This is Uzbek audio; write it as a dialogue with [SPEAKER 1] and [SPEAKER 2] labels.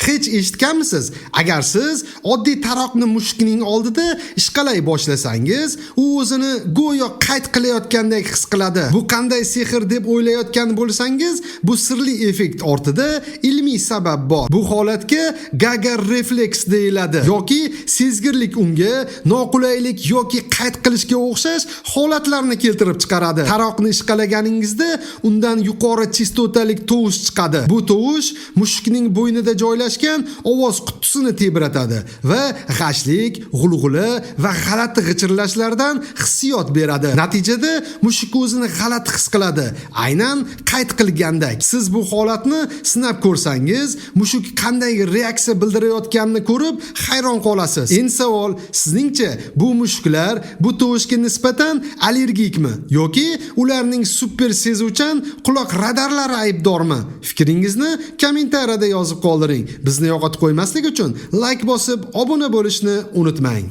[SPEAKER 1] Hech eshitganmisiz? Agar siz oddiy taroqni mushukning oldida ishqalay boshlasangiz, u o'zini go'yo qayd qilayotgandek his qiladi. Bu qanday sehr deb o'ylayotgan bo'lsangiz, bu sirli effekt ortida ilmiy sabab bor. Bu holatga Geiger refleks deyiladi yoki sezgirlik unga noqulaylik yoki qayd qilishga o'xshash holatlarni keltirib chiqaradi. Taroqni ishqalaganingizda undan yuqori chistotalik tovush chiqadi. Bu tovush mushukning bo'ynida joylashgan ovoz qutisini tebratadi va g'ashlik, g'ulg'ula va g'alati g'ichirlashlardan hissiyot beradi. Natijada mushuk o'zini g'alati his qiladi, aynan qayd qilgandek. Siz bu holatni sinab ko'rsangiz, mushuk qanday reaksiya bildirayotganini ko'rib hayron qolasiz. Endi savol, sizningcha bu mushuklar bu tovushga nisbatan allergikmi yoki ularning super sezuvchan quloq radarlari aybdormi? Fikringizni kommentariyada yozib qoldiring. Bizni yo'qotib qo'ymaslik uchun like bosib, obuna bo'lishni unutmang.